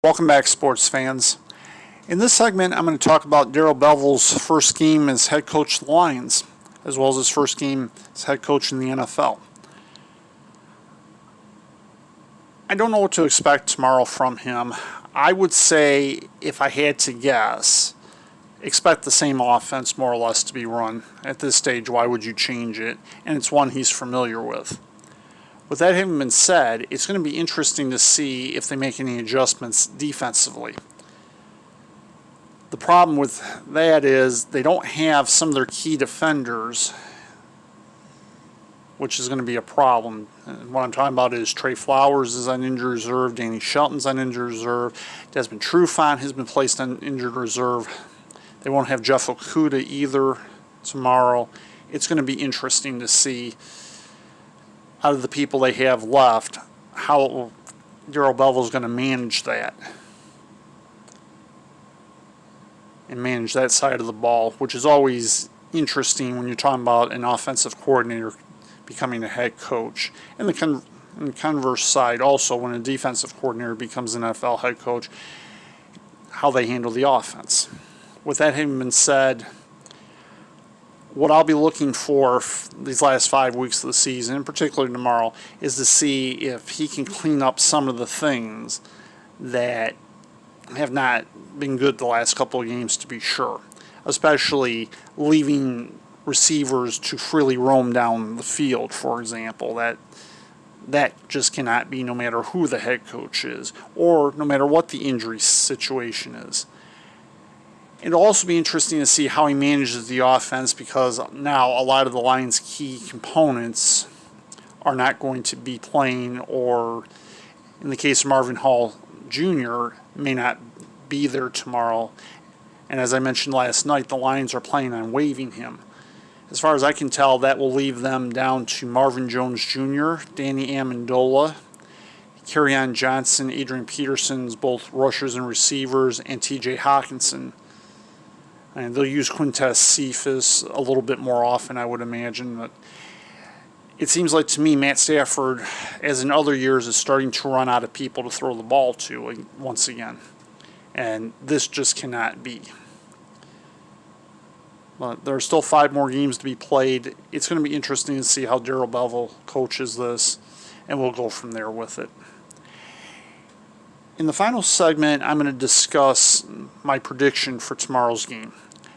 Welcome back, sports fans. In this segment, I'm going to talk about Darrel Bevell's first game as head coach of the Lions, as well as his first game as head coach in the NFL. I don't know what to expect tomorrow from him. I would say, if I had to guess, expect the same offense more or less to be run. At this stage, why would you change it? And it's one he's familiar with. With that having been said, it's going to be interesting to see if they make any adjustments defensively. The problem with that is they don't have some of their key defenders, which is going to be a problem. And what I'm talking about is Trey Flowers is on injured reserve, Danny Shelton's on injured reserve, Desmond Trufant has been placed on injured reserve. They won't have Jeff Okudah either tomorrow. It's going to be interesting to see, out of the people they have left, how Darrel Bevell is going to manage that and manage that side of the ball, which is always interesting when you're talking about an offensive coordinator becoming a head coach. And the converse side also, when a defensive coordinator becomes an NFL head coach, how they handle the offense. With that having been said, what I'll be looking for these last 5 weeks of the season, and particularly tomorrow, is to see if he can clean up some of the things that have not been good the last couple of games, to be sure. Especially leaving receivers to freely roam down the field, for example. That just cannot be, no matter who the head coach is, or no matter what the injury situation is. It'll also be interesting to see how he manages the offense, because now a lot of the Lions' key components are not going to be playing, or in the case of Marvin Hall Jr., may not be there tomorrow. And as I mentioned last night, the Lions are planning on waiving him. As far as I can tell, that will leave them down to Marvin Jones Jr., Danny Amendola, Kerryon Johnson, Adrian Peterson's both rushers and receivers, and T.J. Hawkinson. And they'll use Quintez Cephas a little bit more often, I would imagine. But it seems like to me Matt Stafford, as in other years, is starting to run out of people to throw the ball to once again. And this just cannot be. But there are still 5 more games to be played. It's going to be interesting to see how Darrel Bevell coaches this, and we'll go from there with it. In the final segment, I'm going to discuss my prediction for tomorrow's game.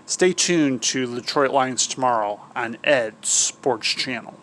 Stay tuned to the Detroit Lions tomorrow on Ed Sports Channel.